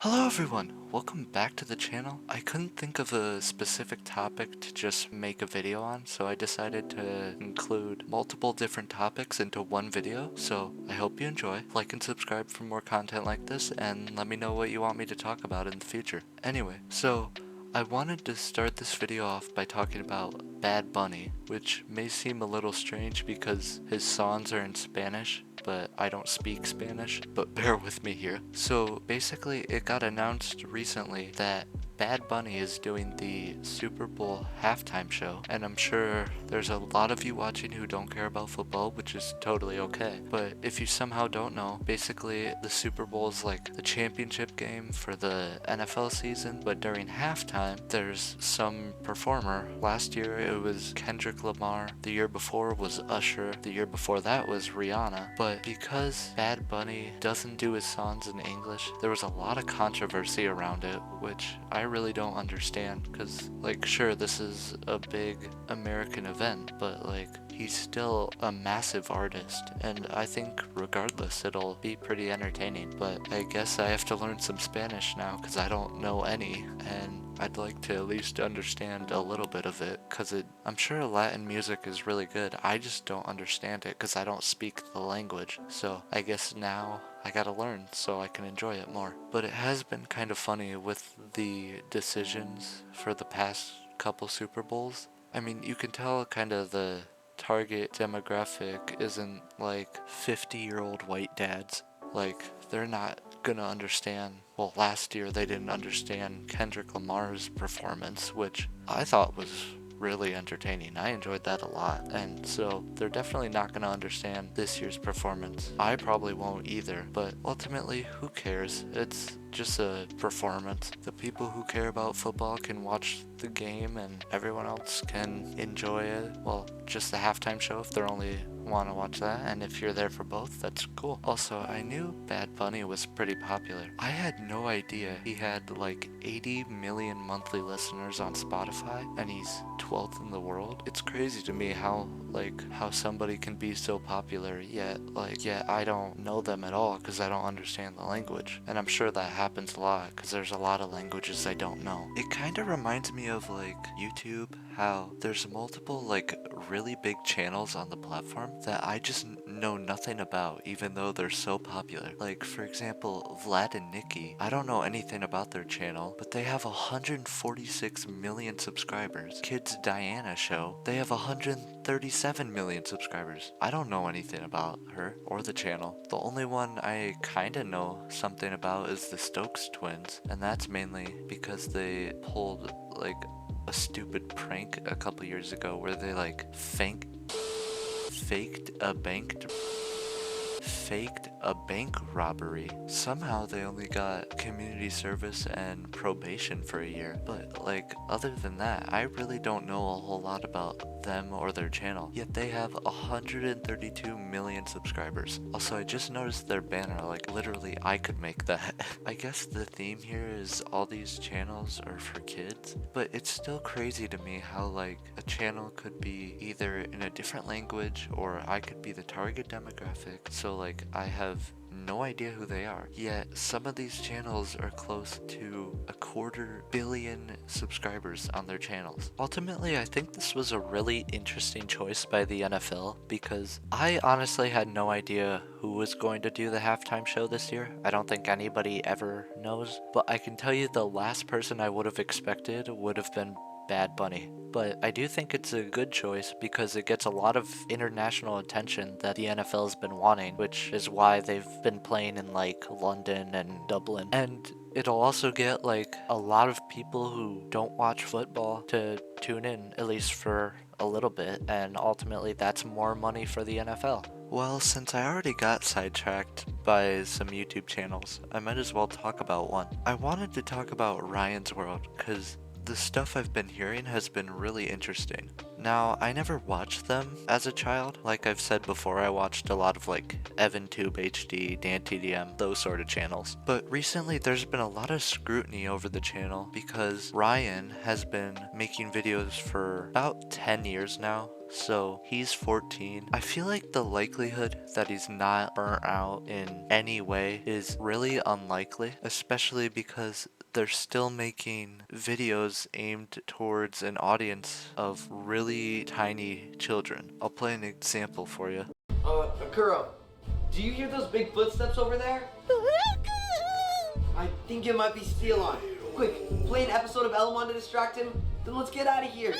Hello everyone, welcome back to the channel. I couldn't think of a specific topic to just make a video on, so I decided to include multiple different topics into one video, so I hope you enjoy. Like and subscribe for more content like this, and let me know what you want me to talk about in the future. Anyway, so I wanted to start this video off by talking about Bad Bunny, which may seem a little strange because his songs are in Spanish, but I don't speak Spanish, but bear with me here. So basically, it got announced recently that Bad Bunny is doing the Super Bowl halftime show, and I'm sure there's a lot of you watching who don't care about football, which is totally okay. But if you somehow don't know, basically the Super Bowl is like the championship game for the NFL season, but during halftime, there's some performer. Last year it was Kendrick Lamar, the year before was Usher, the year before that was Rihanna, but because Bad Bunny doesn't do his songs in English, there was a lot of controversy around it, which I really don't understand, because like sure, this is a big American event, but like he's still a massive artist, and I think regardless it'll be pretty entertaining. But I guess I have to learn some Spanish now because I don't know any, and I'd like to at least understand a little bit of it, because I'm sure Latin music is really good. I just don't understand it because I don't speak the language. So I guess now I gotta learn so I can enjoy it more. But it has been kind of funny with the decisions for the past couple Super Bowls. I mean, you can tell kind of the target demographic isn't like 50-year-old white dads. Like, they're not gonna understand. Well, last year they didn't understand Kendrick Lamar's performance, which I thought was really entertaining. I enjoyed that a lot, and so they're definitely not gonna understand this year's performance. I probably won't either, but ultimately, who cares? It's just a performance. The people who care about football can watch the game, and everyone else can enjoy it. Well, just the halftime show if they're only want to watch that, and if you're there for both, that's cool. Also, I knew Bad Bunny was pretty popular. I had no idea he had like 80 million monthly listeners on Spotify, and he's 12th in the world. It's crazy to me how somebody can be so popular yet I don't know them at all because I don't understand the language. And I'm sure that happens a lot because there's a lot of languages I don't know. It kind of reminds me of like YouTube, how there's multiple like really big channels on the platform that I just know nothing about, even though they're so popular. Like, for example, Vlad and Nikki. I don't know anything about their channel, but they have 146 million subscribers. Kids Diana Show, they have 137 million subscribers. I don't know anything about her or the channel. The only one I kinda know something about is the Stokes twins, and that's mainly because they pulled like a stupid prank a couple years ago where they like faked a bank robbery. Somehow they only got community service and probation for a year. But like, other than that, I really don't know a whole lot about them or their channel. Yet they have 132 million subscribers. Also, I just noticed their banner, like literally I could make that. I guess the theme here is all these channels are for kids, but it's still crazy to me how like a channel could be either in a different language or I could be the target demographic. So like I have no idea who they are. Yet some of these channels are close to 250 million subscribers on their channels. Ultimately, I think this was a really interesting choice by the NFL because I honestly had no idea who was going to do the halftime show this year. I don't think anybody ever knows, but I can tell you the last person I would have expected would have been Bad Bunny. But I do think it's a good choice because it gets a lot of international attention that the NFL's been wanting, which is why they've been playing in like London and Dublin. And it'll also get like a lot of people who don't watch football to tune in, at least for a little bit, and ultimately that's more money for the NFL. Well, since I already got sidetracked by some YouTube channels, I might as well talk about one. I wanted to talk about Ryan's World because the stuff I've been hearing has been really interesting. Now, I never watched them as a child. Like I've said before, I watched a lot of like EvanTube HD, DanTDM, those sort of channels. But recently there's been a lot of scrutiny over the channel because Ryan has been making videos for about 10 years now. so he's 14. I feel like the likelihood that he's not burnt out in any way is really unlikely, especially because they're still making videos aimed towards an audience of really tiny children. I'll play an example for you. Akuro, do you hear those big footsteps over there? I think it might be Steelon. Quick, play an episode of Elamon to distract him, then let's get out of here.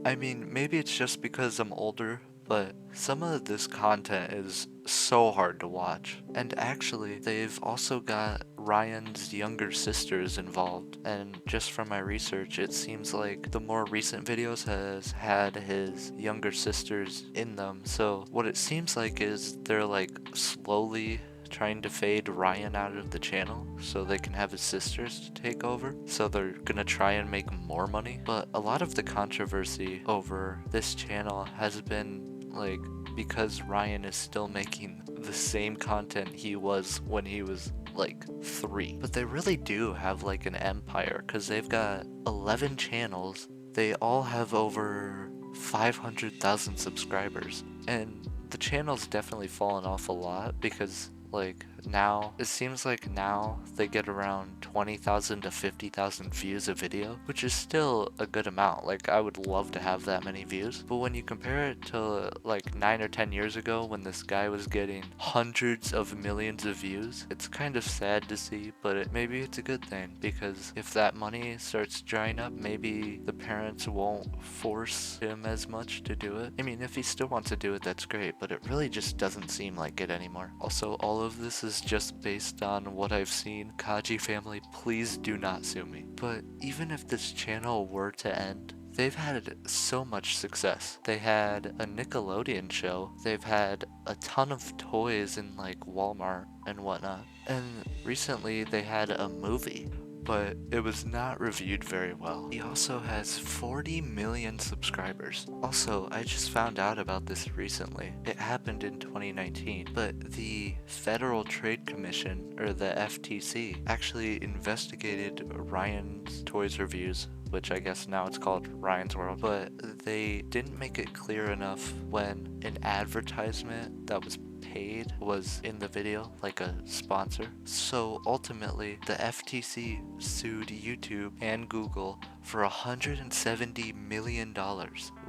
I mean, maybe it's just because I'm older, but some of this content is so hard to watch. And actually, they've also got Ryan's younger sisters involved, and just from my research, it seems like the more recent videos has had his younger sisters in them. So what it seems like is they're like slowly trying to fade Ryan out of the channel so they can have his sisters take over. So they're gonna try and make more money. But a lot of the controversy over this channel has been like because Ryan is still making the same content he was when he was like 3. But they really do have like an empire because they've got 11 channels. They all have over 500,000 subscribers. And the channel's definitely fallen off a lot because like now it seems like now they get around 20,000 to 50,000 views a video, which is still a good amount. Like I would love to have that many views, but when you compare it to like 9 or 10 years ago when this guy was getting hundreds of millions of views, it's kind of sad to see, but maybe it's a good thing because if that money starts drying up, maybe the parents won't force him as much to do it. I mean, if he still wants to do it, that's great, but it really just doesn't seem like it anymore. Also, all of this is just based on what I've seen. Kaji family, please do not sue me. But even if this channel were to end, they've had so much success. They had a Nickelodeon show. They've had a ton of toys in like Walmart and whatnot. And recently they had a movie, but it was not reviewed very well. He also has 40 million subscribers. Also, I just found out about this recently. It happened in 2019, but the Federal Trade Commission, or the FTC, actually investigated Ryan's Toys reviews, which I guess now it's called Ryan's World, but they didn't make it clear enough when an advertisement that was paid was in the video, like a sponsor. So ultimately, the FTC sued YouTube and Google for $170 million,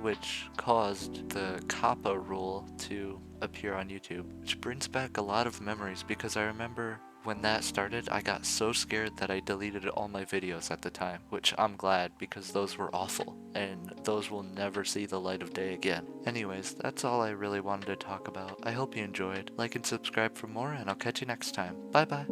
which caused the COPPA rule to appear on YouTube, which brings back a lot of memories because I remember when that started, I got so scared that I deleted all my videos at the time, which I'm glad because those were awful and those will never see the light of day again. Anyways, that's all I really wanted to talk about. I hope you enjoyed. Like and subscribe for more and I'll catch you next time. Bye bye.